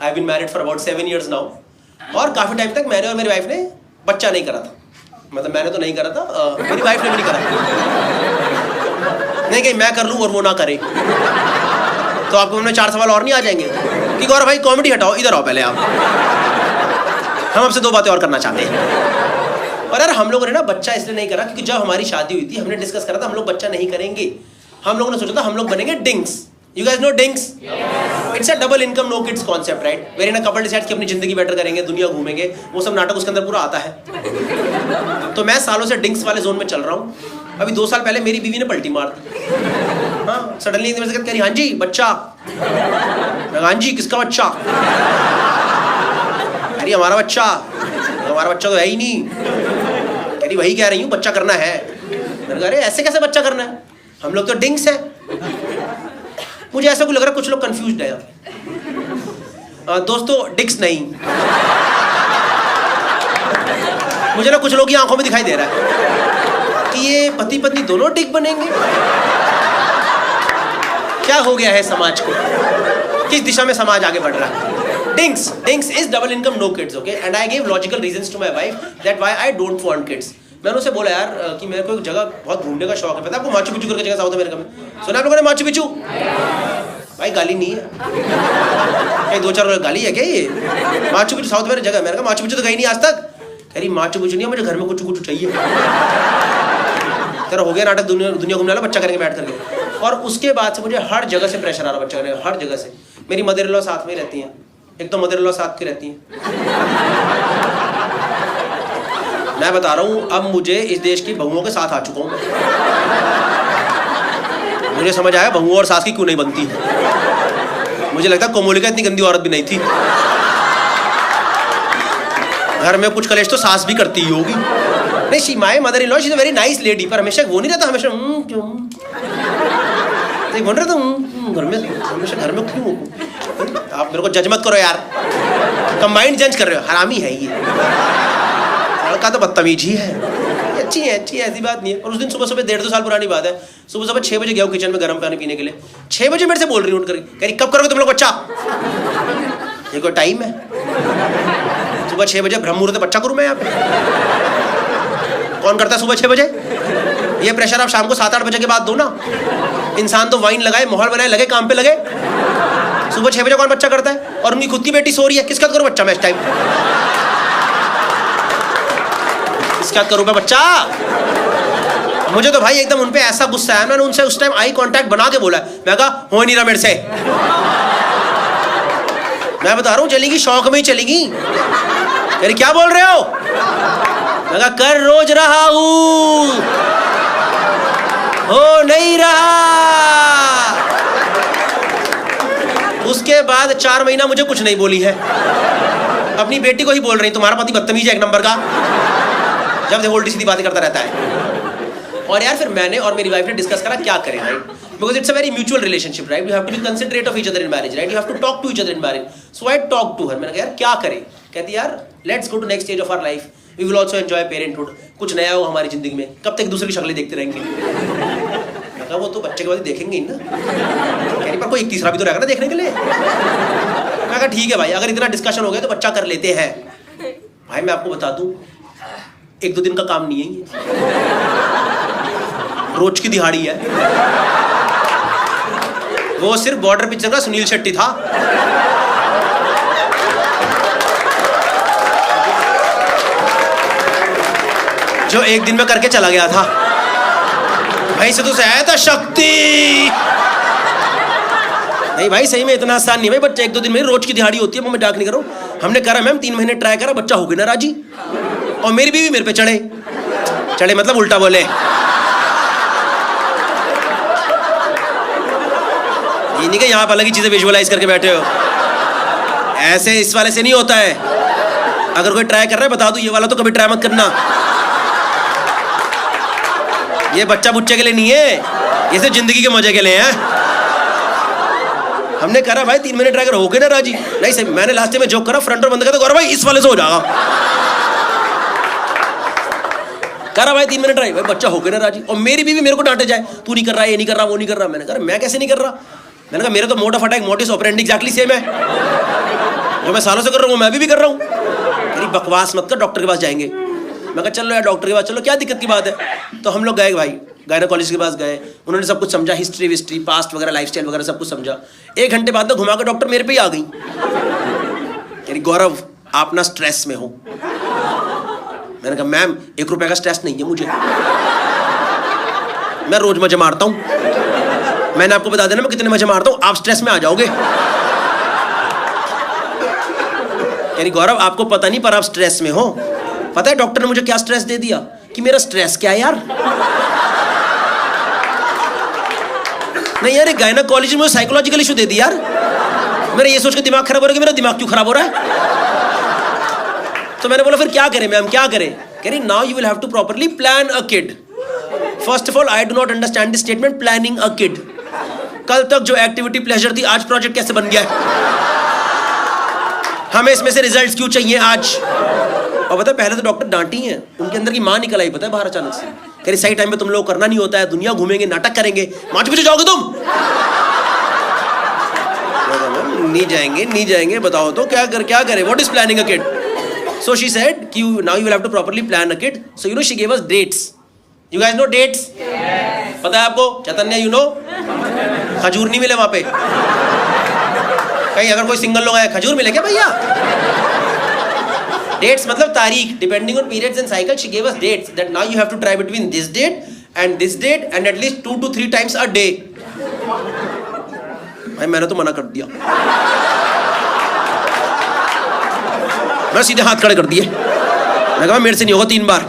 I have been married for about 7 years now, और काफ़ी time तक मैंने और मेरी वाइफ ने बच्चा नहीं करा था। मतलब मैंने तो नहीं करा था, मेरी वाइफ ने भी नहीं करा। नहीं कहीं मैं कर लूँ और वो ना करे तो आपको हमने 4 सवाल और नहीं आ जाएंगे कि गौरव भाई कॉमेडी हटाओ, इधर आओ पहले आप, हम आपसे 2 बातें और करना चाहते हैं। और यार हम लोगों ने ना बच्चा इसलिए नहीं करा क्योंकि जब हमारी शादी हुई थी हमने डिस्कस करा था हम लोग बच्चा नहीं करेंगे। हम लोगों ने सोचा था हम लोग बनेंगे डिंग्स। You guys know DINGS? It's a double income no kids concept, right? Wherein a couple decides कि अपनी जिंदगी बेटर करेंगे, दुनिया घूमेंगे, वो सब नाटक उसके अंदर पूरा आता है। तो मैं सालों से डिंग्स वाले जोन में चल रहा हूँ। अभी 2 साल पहले मेरी बीवी ने पलटी मार दी। हाँ, सडनली मेरे से कह रही हाँ जी बच्चा। हाँ जी किसका बच्चा? अरे हमारा बच्चा। हमारा बच्चा तो है ही नहीं। कह रही वही कह रही हूँ बच्चा करना है। मैंने कहा अरे ऐसे कैसे बच्चा करना है? हम लोग तो डिंग्स हैं। मुझे ऐसा कुछ लग रहा है कुछ लोग कंफ्यूज्ड है। दोस्तों डिक्स नहीं, मुझे ना कुछ लोग की आंखों में दिखाई दे रहा है कि ये पति पत्नी दोनों डिक बनेंगे। क्या हो गया है समाज को? किस दिशा में समाज आगे बढ़ रहा है? DINKs is double income no kids, okay, and I give logical reasons to my wife that why I don't want kids. मैंने उसे बोला यार कि मेरे को एक जगह बहुत घूमने का शौक है। पता है आपको माचू पिचू करके जगह साउथ अमेरिका में? सुना आप लोगों ने माचू पिचू? भाई गाली नहीं है, कहीं 2-4 गाली है क्या ये? माचू पिचू साउथ अमेरिका जगह। मैंने कहा माचू पिचू तो गई नहीं आज तक। कह रही माचू पिचू नहीं है, मुझे घर में कुछ कुछ चाहिए। तेरा हो गया नाटक, दुनिया घूमने वाला, बच्चा करेंगे बैठ करके। और उसके बाद से मुझे हर जगह से प्रेशर आ रहा बच्चा करने का, हर जगह से। मेरी मदर इन लॉ साथ में रहती हैं, एक तो मदर इन लॉ साथ की रहती हैं। मैं बता रहा हूँ अब मुझे इस देश की बहुओं के साथ आ चुका हूँ। मुझे समझ आया बहुओं और सास की क्यों नहीं बनती। मुझे लगता कोमोलिका इतनी गंदी औरत भी नहीं थी। घर में कुछ कलेश तो सास भी करती ही होगी। नहीं she my mother in law she is a very nice lady, पर हमेशा वो नहीं रहता, हमेशा क्यों बोल रहे थे घर में, हमेशा घर में क्यों? आप मेरे को जज मत करो यार, कंबाइंड जज कर रहे हो, हरामी है ये। लड़का तो बदतमीज ही है। अच्छी है ऐसी बात नहीं है। और उस दिन सुबह 1.5-2 साल पुरानी बात है, सुबह 6 बजे गया हूँ किचन में गर्म पानी पीने के लिए। 6 बजे मेरे से बोल रही उठ कर, कह रही कब करोगे तुम लोग बच्चा? ये कोई टाइम है? सुबह 6 बजे ब्रह्म मुहूर्त बच्चा करूँ मैं यहाँ पे? कौन करता है सुबह 6 बजे? ये प्रेशर आप शाम को 7-8 बजे के बाद दो ना। इंसान तो वाइन लगाए, माहौल बनाए, लगे काम पे लगे। सुबह 6 बजे कौन बच्चा करता है? और उनकी खुद की बेटी सो रही है, किसका करूँ बच्चा मैं इस टाइम? क्या करूँ मैं बच्चा? मुझे तो भाई एकदम उनपे ऐसा गुस्सा है, मैंने उनसे उस टाइम आई कांटेक्ट बना के बोला। मैं कहा हो नहीं रहा मेरे से, मैं बता रहा हूँ चलेगी, शौक में ही चलेगी। अरे क्या बोल रहे हो? मैं कहा कर रोज रहा हूँ, हो नहीं रहा। उसके बाद 4 महीना मुझे कुछ नहीं बोली है। अपनी बेटी को ही बोल रही तुम्हारा पति बदतमीज है 1 नंबर का, जब देखो उल्टी सीधी बातें करता रहता है। और यार फिर मैंने और मेरी वाइफ ने डिस्कस करा क्या करें, right? Because it's a very mutual relationship, right? You have to be considerate of each other in marriage, right? You have to talk to each other in marriage. So I talk to her. मैंने कहा यार क्या करें? कहती यार let's go to next stage of our life, we will also enjoy parenthood. कुछ नया हो हमारी जिंदगी में, कब तक दूसरी की शक्लें देखते रहेंगे? मैं कहा वो तो बच्चे के बाद देखेंगे ही ना। कह रही पर कोई एक तीसरा भी तो रहेगा ना देखने के लिए। मैं कहा ठीक है भाई, अगर इतना डिस्कशन हो गया तो बच्चा कर लेते हैं। भाई मैं आपको बता दूं 1-2 दिन का काम नहीं है ये, रोज की दिहाड़ी है। वो सिर्फ बॉर्डर पिक्चर का सुनील शेट्टी था। जो 1 दिन में करके चला गया था। भाई से तो आया था शक्ति। नहीं भाई सही में इतना आसान नहीं भाई, बच्चा 1-2 दिन में रोज की दिहाड़ी होती है। वो मैं डाक नहीं कर रहा हूँ। हमने करा मैम 3 महीने ट्राई करा, बच्चा हो गया ना राजी। और मेरी बीवी मेरे पे चढ़े मतलब उल्टा बोले। ये नहीं कि यहाँ पर अलग ही चीजें विजुअलाइज करके बैठे हो, ऐसे इस वाले से नहीं होता है। अगर कोई ट्राई कर रहा है बता दूं, ये वाला तो कभी ट्राई मत करना। ये बच्चा बुच्चे के लिए नहीं है, ये सिर्फ जिंदगी के मजे के लिए है। हमने करा भाई 3 महीने ट्राई कर, हो गए ना राजी। नहीं सही, मैंने लास्ट में जोक करा, फ्रंट और बंद करा, गौरव भाई इस वाले से हो जाएगा। करा भाई 3 महीने ट्राई, भाई बच्चा हो गया ना राजी। और मेरी बीवी मेरे को डांटे जाए, तू नहीं कर रहा, ये नहीं कर रहा, वो नहीं कर रहा। मैंने कहा मैं कैसे नहीं कर रहा? मैंने कहा मेरा तो mode of attack, mortise operandi exactly same है। जो मैं सालों से कर रहा हूँ मैं भी कर रहा हूँ। कह रही बकवास मत कर, डॉक्टर के पास जाएंगे। मैं कहा चलो यार डॉक्टर के पास चलो, क्या दिक्कत की बात है। तो हम लोग गए भाई, गायनेकोलॉजिस्ट के पास गए, उन्होंने सब कुछ समझा, हिस्ट्री विस्ट्री पास्ट वगैरह लाइफस्टाइल वगैरह सब कुछ समझा। 1 घंटे बाद में घुमा कर डॉक्टर मेरे पे ही आ गई। यानी गौरव आप ना स्ट्रेस में हो। मैंने कहा मैम 1 रुपए का स्ट्रेस नहीं है मुझे, मैं रोज मजे मारता हूँ। मैंने आपको बता देना मैं कितने मजे मारता हूँ, आप स्ट्रेस में आ जाओगे। यानी गौरव आपको पता नहीं पर आप स्ट्रेस में हो। पता है डॉक्टर ने मुझे क्या स्ट्रेस दे दिया कि मेरा स्ट्रेस क्या है यार। नहीं यार गायनेकोलॉजी में साइकोलॉजिकल इशू दे दी यार। मेरा ये सोच के दिमाग खराब हो रहा है कि मेरा दिमाग क्यों खराब हो रहा है। तो मैंने बोला फिर क्या करें मैम, क्या करें। कह रही now you will have to properly plan a kid. First of all I do not understand this statement planning a kid. कल तक जो एक्टिविटी प्लेजर थी आज प्रोजेक्ट कैसे बन गया है। हमें इसमें से रिजल्ट्स क्यों चाहिए आज। और पता है पहले तो डॉक्टर डांटी हैं, उनके अंदर की मां निकल आई पता है बाहर अचानक से। कह रही सही टाइम पे तुम लोग करना नहीं होता है, दुनिया घूमेंगे नाटक करेंगे, मार्च पीछे जाओगे तुम। नहीं जाएंगे बताओ तो क्या करें। What is planning a kid. So she said कि now you will have to properly plan a kid. So you know she give us dates. You guys know dates. पता है आपको चैतन्य यू नो खजूर नहीं मिले वहां पे कहीं, अगर कोई सिंगल लोग आए खजूर मिले क्या भैया। डेट्स मतलब तारीख, depending on periods and cycle she give us dates that now you have to try between this date and at least 2 to 3 times a day. भाई मैंने तो मना कर दिया, मैं सीधे हाथ खड़े कर दिए। मैं कहा मेरे से नहीं होगा 3 बार।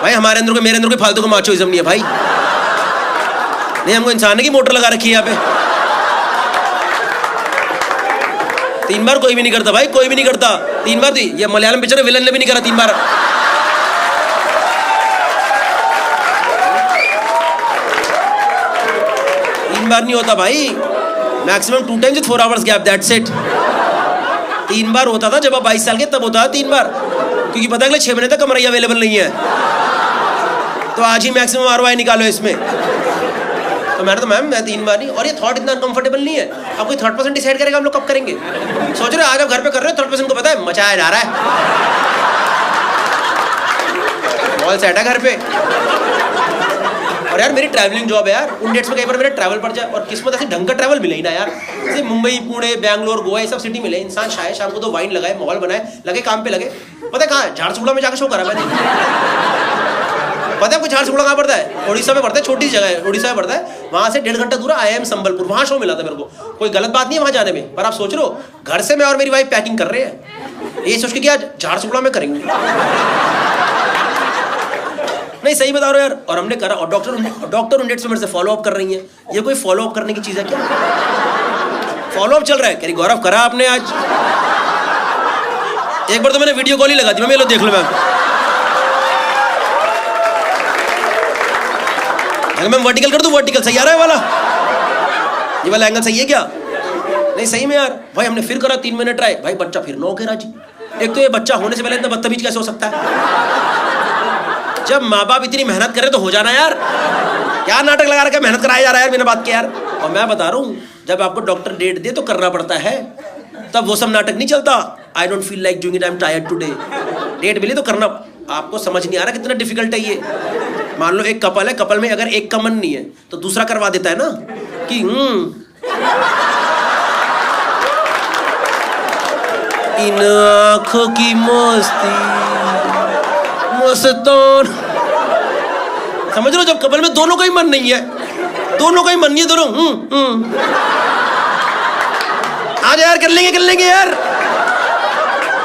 भाई हमारे अंदर मेरे अंदर कोई फालतू का माचोइज्म नहीं है भाई। नहीं हमको इंसान की मोटर लगा रखी है यहाँ पे। 3 बार कोई भी नहीं करता भाई, कोई भी नहीं करता 3 बार। ये मलयालम पिक्चर विलन ने भी नहीं करा 3 बार। नहीं होता भाई, maximum 2 times 4 hours gap, that's it. 3 बार होता था जब आप 22 साल के, तब होता था 3 बार, क्योंकि पता है अगले 6 महीने तक कमरा अवेलेबल नहीं है। तो आज ही मैक्सिमम ROI निकालो इसमें। तो मैंने तो मैम मैं 3 बार नहीं। और ये थॉट इतना अनकंफर्टेबल नहीं है। अब कोई 3rd person डिसाइड करेगा हम लोग कब करेंगे। सोच रहे हो आज आप घर पे कर रहे हो, 3rd person को पता है मचाया जा रहा है, मॉल सेट है घर पे। और यार मेरी ट्रैवलिंग जॉब है यार, उन डेट्स में कई बार मेरा ट्रैवल पड़ जाए और किस्मत ऐसे ढंग का ट्रैवल मिले ही ना यार। जैसे मुंबई पुणे बैंगलोर गोवा ये सब सिटी मिले, इंसान शाम को तो वाइन लगाए, मॉल बनाए, लगे काम पे लगे। पता है कहाँ झारसुगुड़ा में जाकर शो करा मैंने। पता है आपको झारसुगुड़ा कहाँ पड़ता है। उड़ीसा में पड़ता है, छोटी जगह है, उड़ीसा में पड़ता है। वहाँ से 1.5 घंटा दूर IIM संबलपुर, वहाँ शो मिला था मेरे को। कोई गलत बात नहीं है वहाँ जाने में, पर आप सोच रहे हो घर से मैं और मेरी वाइफ पैकिंग कर रहे हैं, ये सोच के कि आज झारसुगुड़ा में करेंगे। नहीं सही बता रहा हूँ यार। और हमने करा, और डॉक्टर उन डेट्स में मेरे से फॉलो अप कर रही है। ये कोई फॉलो अप करने की चीज़ है क्या। फॉलो अप चल रहा है। कह रही गौरव करा आपने आज। एक बार तो मैंने वीडियो कॉल ही लगा दी, मैं लो देख लो मैम। मैम वर्टिकल कर दूं, वर्टिकल सही आ रहा है वाला, ये वाला एंगल सही है क्या। नहीं सही में यार। भाई हमने फिर करा 3 महीने ट्राई, भाई बच्चा फिर 9 कह रहा जी। एक तो ये बच्चा होने से पहले इतना बदतमीज कैसे हो सकता है। जब माँ बाप इतनी मेहनत करे तो हो जाना यार। क्या नाटक लगा रखा है, मेहनत कराया जा रहा है यार बिना बात के यार। और मैं बता रहा हूँ जब आपको डॉक्टर डेट दे तो करना पड़ता है, तब वो सब नाटक नहीं चलता। I don't feel like doing it, I am tired today. Date मिली तो करना। आपको समझ नहीं आ रहा कितना डिफिकल्ट है ये। मान लो एक कपल है, कपल में अगर एक का मन नहीं है तो दूसरा करवा देता है ना कि इन आँखों की मस्ती मस्तान। समझ लो जब कपल में दोनों का ही मन नहीं है, दोनों का ही मन नहीं है, दोनों आज यार कर लेंगे यार,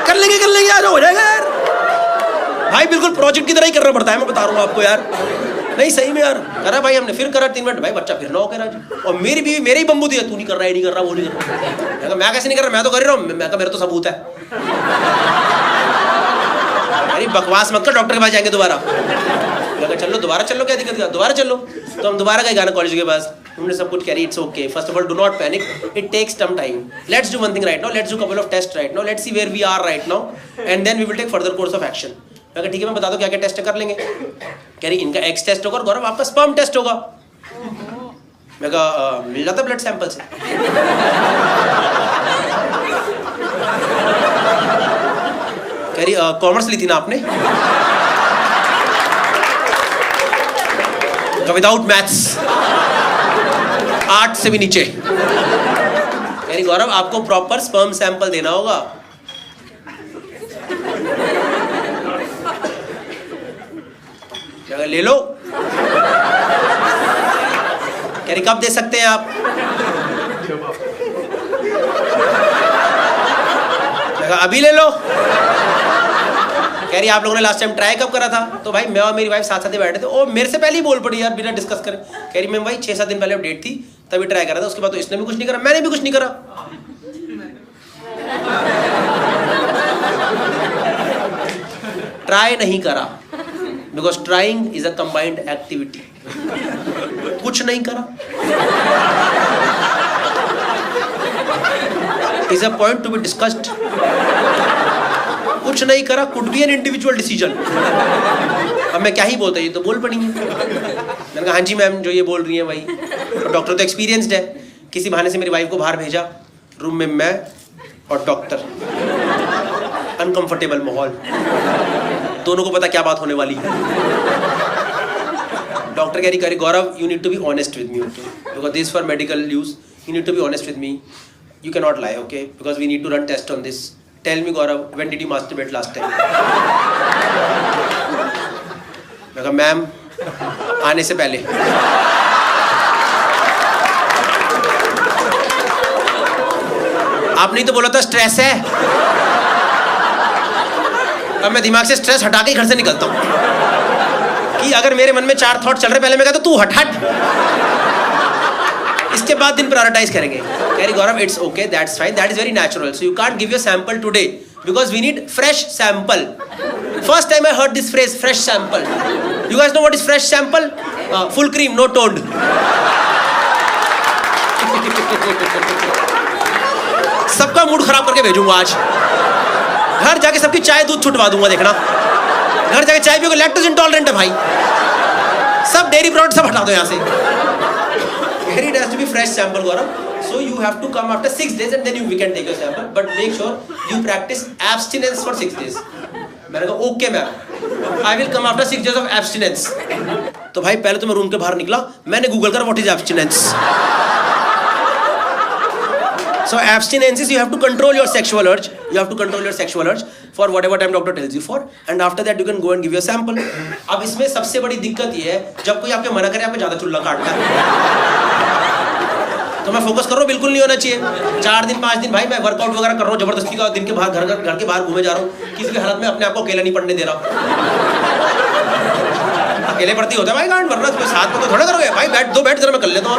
कर लेंगे आज हो जाएगा यार। भाई बिल्कुल प्रोजेक्ट की तरह ही करना पड़ता है, मैं बता रहा हूँ आपको यार। नहीं सही में यार करा भाई हमने, फिर करा 3 मिनट, भाई बच्चा फिर 9 कह रहा। और मेरी बीवी मेरे ही बम्बू दिया, तू नहीं कर रहा, ये नहीं कर रहा, वो नहीं कर रहा। मैं कैसे नहीं कर रहा, मैं तो कर रहा हूँ। मैं कहा मेरा तो सबूत है। अरे बकवास मत कर, डॉक्टर के पास जाएंगे दोबारा। चलो दोबारा चलो, क्या दिक्कत है, दोबारा चलो। तो हम दोबारा गए गायनेकोलॉजी के पास, हमने सब कुछ कह रही it's okay. First of all do not panic, it takes some time. Let's do one thing right now, let's do couple of test right now, let's see where we are right now and then we will take further course of action. मैं कहा ठीक है, मैं बता दो क्या क्या test कर लेंगे। कह रही इनका एक्स टेस्ट होगा और गौरव आपका स्पर्म टेस्ट होगा। मैं कहा मिल जाता ब्लड सैंपल से। कह रही कॉमर्स ली थी ना आपने? विदाउट मैथ्स, आर्ट से भी नीचे। कह रही गौरव आपको प्रॉपर स्पर्म सैंपल देना होगा। ले लो। कह रही कब दे सकते हैं आप? अभी ले लो। कह रही आप लोगों ने लास्ट टाइम ट्राई कब करा था? तो भाई मैं और मेरी वाइफ साथ साथ बैठे थे। ओ मेरे से पहले ही बोल पड़ी यार बिना डिस्कस करे। कह रही मैम भाई 6-7 दिन पहले अपडेट थी तभी ट्राई करा था, उसके बाद तो इसने भी कुछ नहीं करा, मैंने भी कुछ नहीं करा। ट्राई नहीं करा because trying is a combined activity. कुछ नहीं करा is a point to be discussed. कुछ नहीं करा could be an individual decision. अब मैं क्या ही बोलता, ये तो बोल पड़ी है। मैंने कहा हाँ जी मैम जो ये बोल रही है वही। डॉक्टर तो एक्सपीरियंस्ड है। किसी बहाने से मेरी वाइफ को बाहर भेजा, रूम में मैं और डॉक्टर, अनकंफर्टेबल माहौल, दोनों को पता क्या बात होने वाली है। डॉक्टर कह रही Gaurav you need to be honest with me, okay, because this for medical use, you need to be honest with me, you cannot lie, okay, because we need to run test on this. Tell me Gaurav, when did you masturbate last time? मैं कहा ma'am आने से पहले। आपने तो बोला था stress है। अब मैं दिमाग से स्ट्रेस हटा के घर से निकलता हूँ कि अगर मेरे मन में 4 थॉट चल रहे पहले मैं कहता तू हट हट, इसके बाद दिन प्रायोरिटाइज करेंगे। कह रही Gaurav it's okay, that's fine, that is very natural, so you can't give your sample today because we need fresh sample. First time I heard this phrase fresh sample. You guys know what is fresh sample? Full cream no toned. सबका mood खराब करके भेजूंगा आज। घर जाके सबकी चाय दूध छुटवा दूंगा, देखना। घर जाके चाय पियोगे, लैक्टोज इंटॉलरेंट है भाई, सब डेयरी प्रोडक्ट सब हटा दो यहाँ से। It has to be fresh sample, Gaurav. So you have to come after 6 days and then we can take your sample. But make sure you practice abstinence for 6 days. मैंने कहा okay ma'am, I will come after 6 days of abstinence. तो भाई पहले तो मैं room के बाहर निकला, मैंने गूगल करा what is abstinence. So abstinence is you have to control your sexual urge. You have to control your sexual urge for whatever time doctor tells you for, and after that you can go and give your sample. अब इसमें सबसे बड़ी दिक्कत ये है जब कोई आपके मना करे आपने ज्यादा चुल्ला काटना है, तो मैं फोकस कर रहा हूँ, बिल्कुल नहीं होना चाहिए। 4 दिन 5 दिन भाई मैं वर्कआउट वगैरह कर रहा हूँ जबरदस्ती का, दिन के बाहर घर के बाहर घूमे जा रहा हूँ, किसी भी हालत में अपने आप को अकेला नहीं पढ़ने दे रहा। अकेले पढ़ती होता है भाई, गांड वरना कोई साथ में तो थोड़ा करोगे भाई, बैठ 2 बैठ जरा मैं कर लेता हूँ।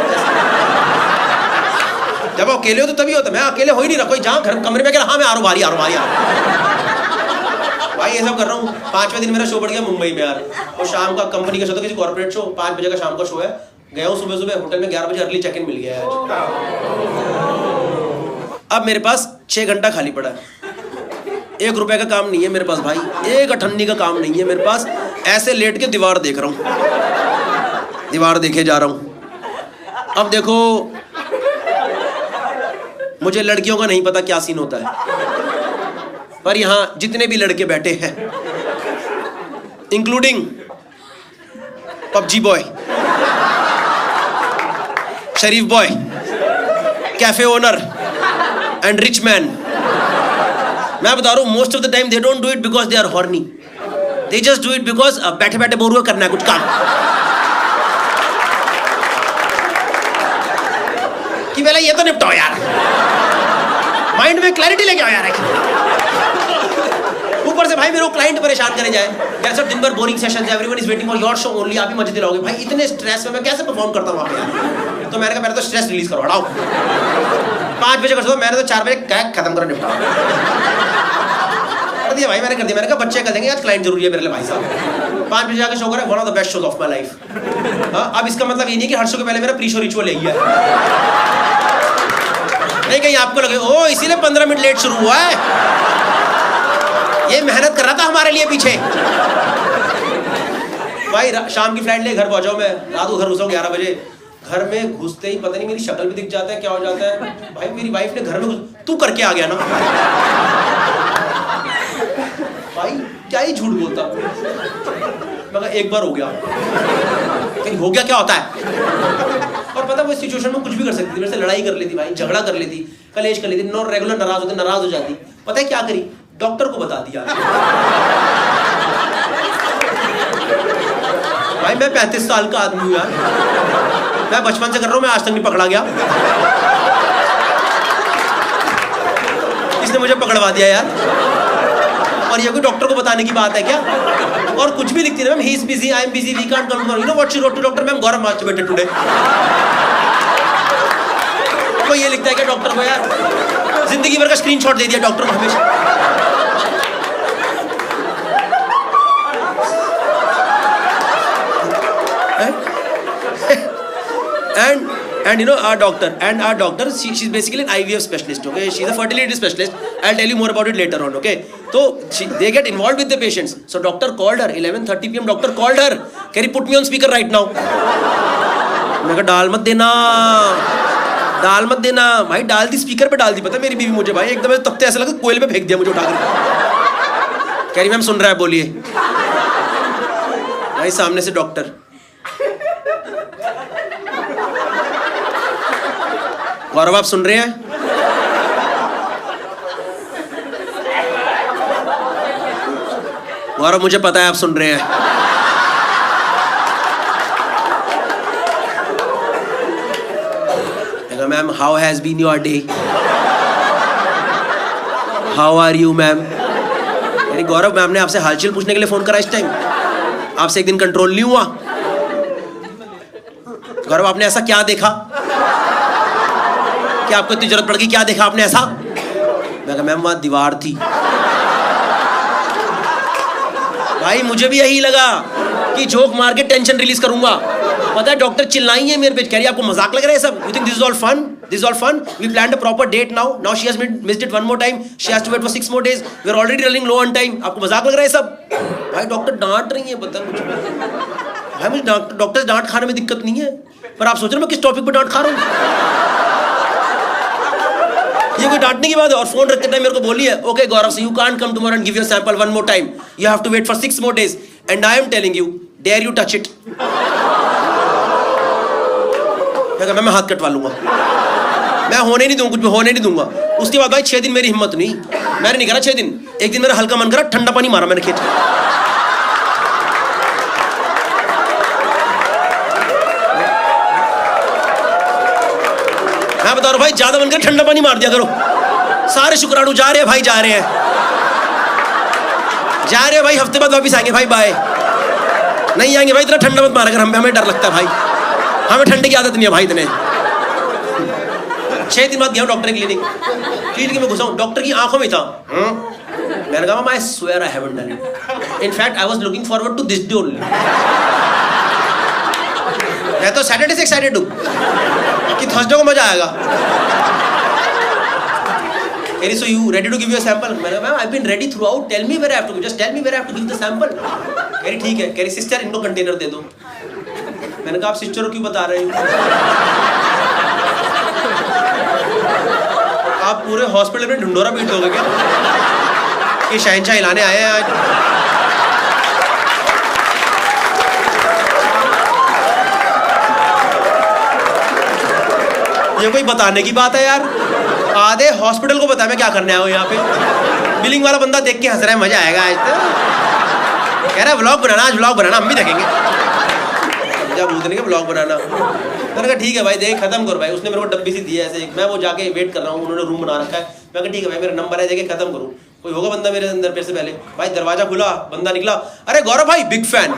जब अकेले हो तो तभी होता है, मैं अकेले हो ही नहीं रहा, कोई जहाँ घर कमरे में अकेला, हाँ मैं आ रहा हूँ बारी भाई, ये सब कर रहा हूँ। 5वें दिन मेरा शो बढ़ गया मुंबई में यार, और शाम का कंपनी का शो था, किसी कॉर्पोरेट शो, 5 बजे का शाम का शो है। गया हूँ सुबह होटल में, 11 बजे अर्ली चेक इन मिल गया है। अब मेरे पास 6 घंटा खाली पड़ा है, 1 रुपए का काम नहीं है मेरे पास भाई, 1 अठन्नी का काम नहीं है मेरे पास। ऐसे लेट के दीवार देख रहा हूँ, दीवार देखे जा रहा हूँ। अब देखो मुझे लड़कियों का नहीं पता क्या सीन होता है, पर यहाँ जितने भी लड़के बैठे हैं इंक्लूडिंग पबजी बॉय, शरीफ boy, cafe owner and rich man, मैं बता रहा हूँ most of the time they don't do it because they are horny, they just do it because बैठे बैठे बोर हुआ करना है कुछ काम, कि पहले ये तो निपटाओ यार, माइंड में क्लैरिटी लेके आओ यार। ऊपर से भाई मेरे को क्लाइंट परेशान करे जाए यार, सब दिन भर boring sessions, everyone is waiting for your show only, आप ही मजे दिलाओगे भाई, इतने स्ट्रेस में मैं कैसे परफॉर्म करता हूँ वहाँ पे यार। तो मैंने कहा पहले तो स्ट्रेस रिलीज करो, हटाओ। 5 बजे कर दो, मैंने तो 4 बजे कैक खत्म करो, निपटाओ कर दिया भाई, मैंने कर दिया। मैंने कहा बच्चे कर देंगे, आज क्लाइंट जरूरी है मेरे लिए भाई साहब। 5 बजे जाकर शो करें, one of the best shows of my life. अब इसका मतलब ये नहीं कि हर शो के पहले मेरा प्री शो रिचुअल है, नहीं कहीं आपको लगे ओ इसीलिए 15 मिनट लेट शुरू हुआ है, ये मेहनत कर रहा था हमारे लिए पीछे। भाई शाम की फ्लाइट ले घर पहुंचाओ, मैं रात को घर घुसा 11 बजे, घर में घुसते ही पता नहीं मेरी शक्ल भी दिख जाता है, क्या हो जाता है भाई, मेरी वाइफ ने घर में तू करके आ गया ना क्या ही झूठ बोलता। मैं कहा एक बार हो गया। कहीं हो गया क्या होता है? और पता वो इस सिचुएशन में कुछ भी कर सकती थी, मेरे से लड़ाई कर लेती भाई, झगड़ा कर लेती, कलेश कर लेती, नॉन रेगुलर नाराज हो जाती। पता है क्या करी? डॉक्टर को बता दिया। भाई मैं 35 साल का आदमी हूँ यार, मैं बचपन से कर रहा हूँ, मैं आज तक नहीं पकड़ा गया। इसने मुझे पकड़वा दिया यार। और ये कोई डॉक्टर को बताने की बात है क्या? और कुछ भी लिखती है ma'am, he is busy, I am busy, we can't come tomorrow, you know what she wrote to doctor ma'am, Gaurav masturbated today. कोई ये लिखता है क्या डॉक्टर को यार? जिंदगी भर का स्क्रीनशॉट दे दिया डॉक्टर को हमेशा। And you know our doctor she's basically an IVF specialist, okay? She's a fertility specialist. I'll tell you more about it later on, okay? So they get involved with the patients. So doctor called her 11:30 PM. Doctor called her, can you put me on speaker right now? मैं कहा डाल मत देना भाई, डाल दी speaker पे, डाल दी। पता मेरी बीवी मुझे भाई एकदम तब ऐसा लगा कोयले पे फेंक दिया मुझे उठा कर। कह रही मैम सुन रहा है, बोलिए। भाई सामने से डॉक्टर, गौरव आप सुन रहे हैं? गौरव मुझे पता है आप सुन रहे हैं। Ma'am how has been your day, how are you ma'am? यानी गौरव मैम ने आपसे हालचाल पूछने के लिए फोन करा इस टाइम, आपसे एक दिन कंट्रोल नहीं हुआ? गौरव आपने ऐसा क्या देखा कि आपको इतनी जरूरत पड़ गई? क्या देखा आपने ऐसा? मैं कहा मैम वहां दीवार थी। भाई मुझे भी यही लगा कि जोक मार के टेंशन रिलीज करूंगा। पता है डॉक्टर चिल्लाई है मेरे पे, कह रही आपको मजाक लग रहा है सब? You think this is all fun? This is all fun? We planned a proper date now she has missed it one more time, she has to wait for 6 more days, we are already running low on time. आपको मजाक लग रहा है सब? भाई doctor डांट रही है, पता मुझे भाई, मुझे डॉक्टर से डांट खाने में दिक्कत नहीं है, पर आप सोच रहे हो मैं किस टॉपिक पर डांट खा रहा हूँ? ये कोई डांटने की बात है? और फोन रखते टाइम मेरे को बोली है, okay Gaurav so you can't come tomorrow and give your sample one more time, you have to wait for 6 more days and I am telling you, dare you touch it. मैं हाथ कटवा लूंगा, मैं होने नहीं दूंगा, कुछ भी होने नहीं दूंगा। उसके बाद भाई 6 दिन मेरी हिम्मत नहीं, मैंने नहीं करा 6 दिन। एक दिन मेरा हल्का मन करा, ठंडा पानी मारा मैंने खेत। मैं बता रहा हूं भाई, ज्यादा मन कर ठंडा पानी मार दिया करो। सारे शुक्राणु जा रहे हैं भाई, जा रहे हैं भाई, हफ्ते बाद वापिस आएंगे भाई, बाय। नहीं आएंगे भाई, इतना ठंडा मत मारा कर, हमें डर लगता है भाई, हमें ठंडे की आदत नहीं है भाई इतने। 6 दिन बाद गया डॉक्टर की क्लिनिक में घुसा हूं, डॉक्टर की आंखों में था। मैंने कहा I swear I haven't done it, in fact I was looking forward to this day only. मैं तो सैटरडे से एक्साइटेड हूं कि थर्सडे को मजा आएगा। So you ready to give you a sample? मैंने कहा I've been ready throughout. Tell me where I have to give. Just tell me where I have to give the sample. कह रही ठीक है, कह रही सिस्टर इनको कंटेनर दे दो। मैंने कहा आप सिस्टर को क्यों बता रहे हो? आप पूरे हॉस्पिटल में ढिंढोरा पीट दोगे क्या कि शहंशाह हिलाने आए हैं आज? ये कोई बताने की बात है यार? आधे हॉस्पिटल को बताया मैं क्या करने आया हूँ यहाँ पे। बिलिंग वाला बंदा देख के हंस रहा है, मजा आएगा आज तो। कह रहा है व्लॉग बनाना, आज व्लॉग बनाना, हम भी देखेंगे। जब भूतने के व्लॉग बनाना, मैंने कहा ठीक है भाई, देख खत्म करो भाई। उसने मेरे को डब्बी सी दी है ऐसे, मैं वो जाके वेट कर रहा हूँ, उन्होंने रूम बना रखा है। मैं कहा ठीक है भाई, मेरा नंबर है, देखे खत्म करूँ। कोई होगा बंदा मेरे अंदर मेरे से पहले? भाई दरवाजा खुला, बंदा निकला, अरे गौरव भाई बिग फैन।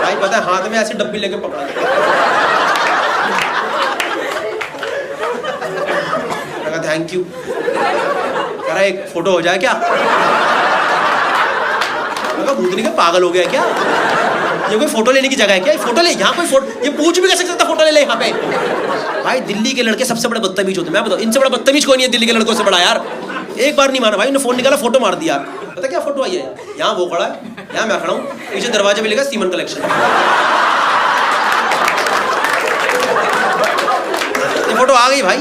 भाई पता है हाथ में ऐसी डब्बी लेके पकड़ा, थैंक यू। कह रहा एक फोटो हो जाए क्या? भूतनी का पागल हो गया क्या? ये कोई फोटो लेने की जगह है क्या? फोटो ले, यहाँ कोई फोटो, ये पूछ भी कैसे सकता फोटो ले ले यहाँ पे? भाई दिल्ली के लड़के सबसे बड़े बदतमीज होते हैं, मैं बताऊँ, इनसे बड़ा बदतमीज कोई नहीं है दिल्ली के लड़कों से बड़ा यार। एक बार नहीं माना भाई, उन्होंने फोन निकाला, फोटो मार दिया। पता क्या फोटो आई है? यहाँ वो खड़ा है, यहाँ मैं खड़ा हूँ, पीछे दरवाजे पे लिखा सीमन कलेक्शन। ये फोटो फोटो आ गई भाई,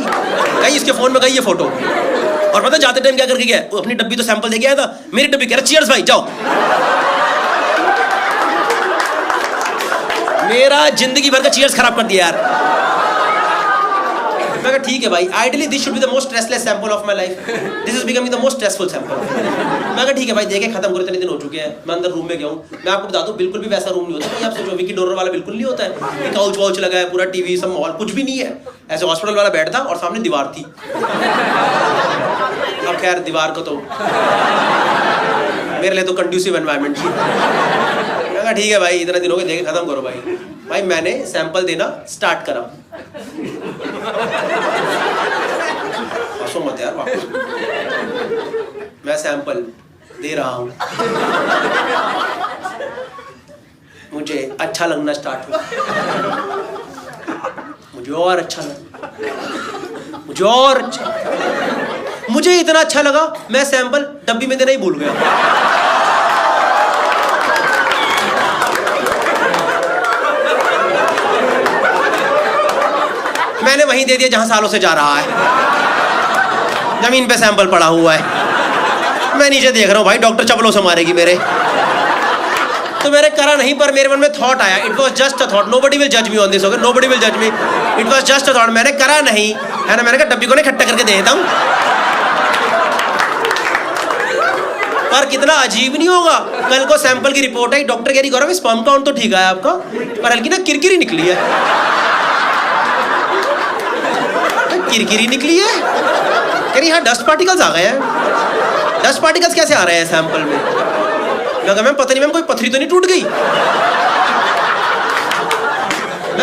गई इसके फोन में, गई ये फोटो। और पता जाते टाइम क्या करके गया, वो अपनी डब्बी तो सैंपल दे के आया था, मेरी डब्बी कह रहा चीयर्स भाई जाओ। मेरा जिंदगी भर का चीयर्स खराब कर दिया यार। मैं कहा ठीक है भाई, ideally this should be the most stressless sample of my life, this is becoming the most stressful sample. मैं कहा ठीक है भाई, देखे खत्म करो, इतने दिन हो चुके हैं। मैं अंदर रूम में गया हूँ, मैं आपको बता दूं बिल्कुल भी वैसा रूम नहीं होता भाई। आप सोचो विकी डोनर वाला बिल्कुल नहीं होता है, काउच वाउच लगा है, पूरा टीवी सब माहौल कुछ भी नहीं है, ऐसे हॉस्पिटल वाला बेड था और सामने दीवार थी। अब खैर दीवार को तो मेरे लिए तो कंड्यूसिव एनवायरनमेंट थी। मैं कहा ठीक है भाई, इतने दिन हो गए, देखे खत्म करो भाई। भाई मैंने सैंपल देना स्टार्ट करा, हंसो मत यार वापस। मैं सैंपल दे रहा हूं, मुझे अच्छा लगना स्टार्ट हुआ, मुझे और अच्छा लगा, मुझे और अच्छा, मुझे इतना अच्छा लगा मैं सैंपल डब्बी में देना ही भूल गया। मैंने वहीं दे दिया जहां सालों से जा रहा है, जमीन पे सैंपल पड़ा हुआ है, मैं नीचे देख रहा हूं भाई डॉक्टर चपलों से मारेगी मेरे। तो मैंने करा नहीं, पर मेरे मन में थॉट आया, it was just a thought, nobody will जज me on this, okay, nobody will जज मी, it was just a thought. मैंने करा नहीं है ना, मैंने कहा डब्बी को ना इकट्ठा करके दे देता हूं। पर कितना अजीब नहीं होगा, कल को सैंपल की रिपोर्ट आई, डॉक्टर कह रही गौरव स्पर्म काउंट तो ठीक है आपका, पर हल्की ना किरकिरी निकली है। किरकिरी निकली है, कह रही हाँ डस्ट पार्टिकल्स आ गए हैं। डस्ट पार्टिकल्स कैसे आ रहे हैं सैंपल में? मैं कहा मैम पता नहीं मैम, कोई पथरी तो नहीं टूट गई?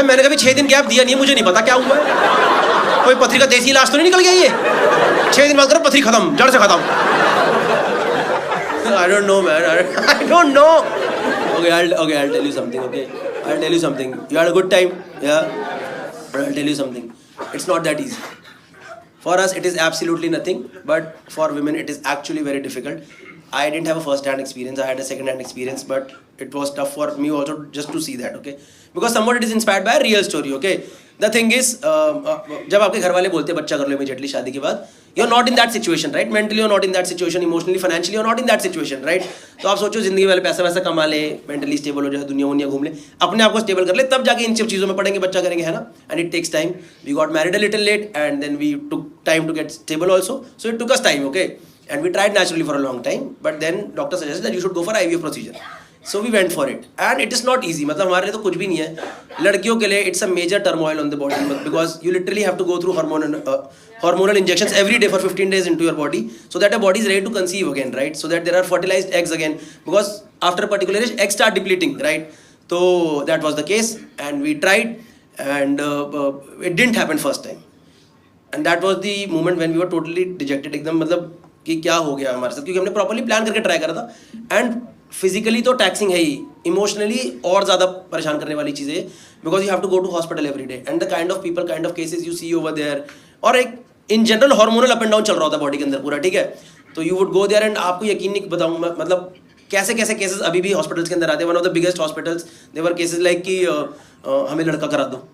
मैंने कभी 6 दिन गैप दिया नहीं, मुझे नहीं पता क्या हुआ है, कोई पथरी का देसी इलाज तो नहीं निकल गया ये? 6 दिन बाद करो पथरी खत्म, जड़ से खत्म। I don't know man, I don't know. Okay, I'll tell you something, okay? I'll tell you something. You had a good time, yeah? But I'll tell you something. It's not that easy. For us, it is absolutely nothing, but for women, it is actually very difficult. I didn't have a first-hand experience. I had a second-hand experience, but it was tough for me also just to see that, okay? Because somewhat it is inspired by a real story, okay? The thing is, जब आपके घर वाले बोलते हैं बच्चा कर लो immediately शादी के बाद, you're not in that situation, right? Mentally you're not in that situation, emotionally, financially you're not in that situation, right? तो आप सोचो जिंदगी वाले पैसा वैसा कमा ले, mentally stable हो जाए, दुनिया वुनिया घूम ले, अपने आप को stable कर ले, तब जाके इन सब चीज़ों में पढ़ेंगे, बच्चा करेंगे, है ना? And it takes time. We got married a little late, and then we took time to get stable also. So it took us time, okay? And we tried naturally for a long time, but then doctor suggested that you should go for IVF procedure. So we went for it, and it is not easy. मतलब हमारे लिए तो कुछ भी नहीं है, लड़कियों के लिए it's a major turmoil on the body because you literally have to go through hormonal injections every day for 15 days into your body, so that your body is ready to conceive again, right? So that there are fertilized eggs again, because after a particular age eggs start depleting, right? So that was the case, and we tried, and it didn't happen first time, and that was the moment when we were totally dejected, एकदम मतलब कि क्या हो गया हमारे साथ, क्योंकि हमने प्रॉपर्ली प्लान करके ट्राई करा था, एंड फिजिकली तो टैक्सिंग है ही, इमोशनली और ज़्यादा परेशान करने वाली चीज़ें, because you have to go to hospital every day, and the kind of people, kind of cases you see over there, और एक in general hormonal up and down चल रहा होता है बॉडी के अंदर पूरा, ठीक है? तो you would go there, and आपको यकीन नहीं बताऊँ मतलब कैसे कैसे केसेस अभी भी हॉस्पिटल्स के अंदर आते हैं। One of the biggest hospitals there cases like कि हमें लड़का करा दो।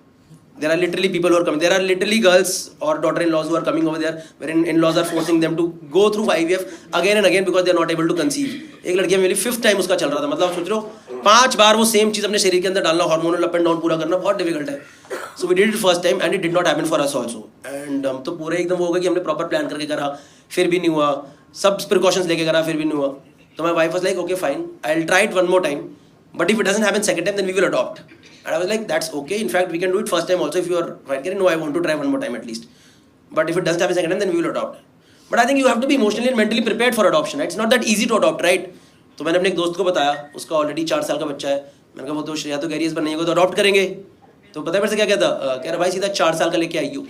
There are literally people who are coming. There are literally girls or daughter-in-laws who are coming over there, where in-laws are forcing them to go through IVF again and again because they are not able to conceive. एक लड़की मेरी 5th time उसका चल रहा था, मतलब सोच रहे हो 5 बार वो सेम चीज़ अपने शरीर के अंदर डालना, हार्मोनल अप एंड डाउन पूरा करना बहुत डिफिकल्ट है। So we did it first time and it did not happen for us also. And हम तो पूरे एकदम वो हो गया कि हमने प्रॉपर प्लान करके करा, फिर भी नहीं हुआ, सब प्रिकॉशंस लेके करा, फिर भी नहीं हुआ। तो my wife was like, okay fine, I'll try it one more time, but if it doesn't happen second time, then we will adopt. And I was like, that's okay. In fact, we can do it first time also if you are fine. No, I want to try one more time at least. But if it doesn't happen second time, then we will adopt. But I think you have to be emotionally and mentally prepared for adoption. Right? It's not that easy to adopt, right? तो मैंने अपने एक दोस्त को बताया, उसका already 4 साल का बच्चा है। मैंने कहा वो तो या तो कह रही है इस बार नहीं होगा तो अडॉप्ट करेंगे। तो पता है मेरे से क्या कहता, कह रहा भाई सीधा 4 साल का लेके आई हो।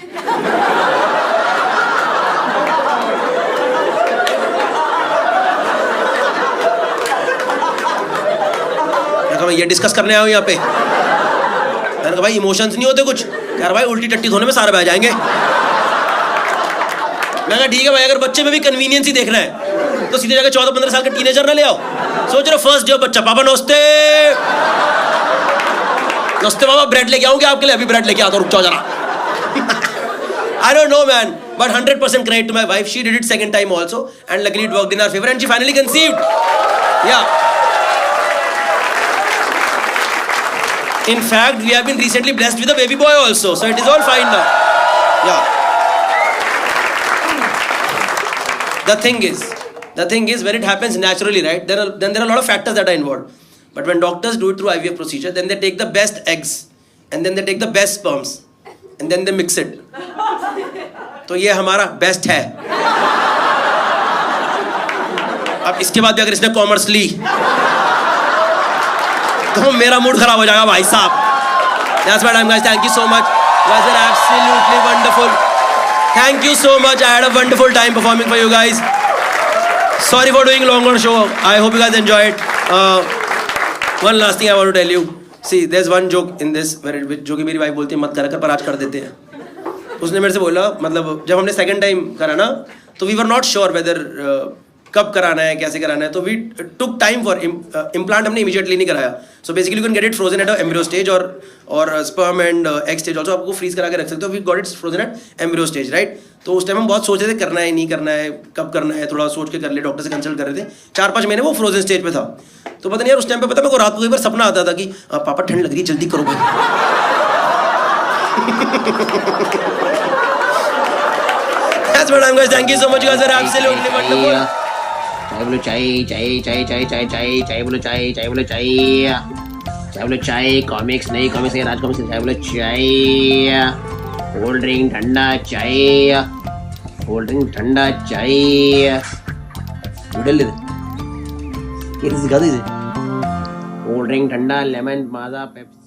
मैं ये डिस्कस करने आया हूँ यहाँ पे। मैंने कहा भाई इमोशंस नहीं होते कुछ? यार भाई उल्टी टट्टी धोने में सारे बह जाएंगे। मैं कहा ठीक है भाई, अगर बच्चे में भी कन्वीनियंस ही देखना है तो सीधे जाकर 14-15 साल का टीनेजर ना ले आओ। सोच रहे फर्स्ट डे बच्चा, पापा नमस्ते। नमस्ते पापा, ब्रेड लेके आऊंगे आपके लिए? अभी ब्रेड लेके आता हूँ, रुक जाओ जरा। I don't know, man. But 100% credit to my wife. She did it second time also. And luckily it worked in our favor. And she finally conceived. Yeah. In fact, we have been recently blessed with a baby boy also. So it is all fine now. Yeah. The thing is when it happens naturally, right? Then there are a lot of factors that are involved. But when doctors do it through IVF procedure, then they take the best eggs. And then they take the best sperms. And then they mix it. तो ये हमारा best है. अब इसके बाद भी अगर इसने कॉमर्स ली तो मेरा मूड खराब हो जाएगा भाई साहब. That's my time, guys. Thank you so much. You guys are absolutely wonderful. Thank you so much. I had a wonderful time performing for you guys. Sorry for doing longer show. I hope you guys enjoyed. One last thing I want to tell you. See, there's one joke in this जो कि मेरी wife बोलती है मत करा कर पर आज कर देते हैं. उसने मेरे से बोला, मतलब जब हमने सेकंड टाइम करा ना, तो we were not sure whether कब कराना है, कैसे कराना है. तो we took time for implant. हमने इमीडिएटली नहीं कराया. So basically you can get it frozen at embryo stage और sperm and egg stage also आपको फ्रीज करा के रख सकते हो. We got it frozen at embryo stage, right. तो उस टाइम हम बहुत सोच रहे थे करना है नहीं करना है, कब करना है, थोड़ा सोच के कर ले. डॉक्टर से कंसल्ट कर रहे थे. 4-5 महीने वो फ्रोजन स्टेज पे था. तो पता नहीं यार उस टाइम पे पता मेरे को रात को एक बार सपना आता था कि पापा ठंड लग रही है जल्दी करो भाई. That's what I'm guys. Thank you so much. You guys are absolutely wonderful. चाय बोलो चाय चाय चाय चाय चाय चाय चाय बोलो चाय चाय बोलो चाय चाय बोलो चाय. कॉमिक्स नहीं कॉमिक्स राज कॉमिक्स. चाय बोलो चाय. कोल्ड ड्रिंक ठंडा चाय. कोल्ड ड्रिंक ठंडा चाय. उड़ल ये सिखा दीजिए. कोल्ड ड्रिंक ठंडा लेमन माजा पेप्सी.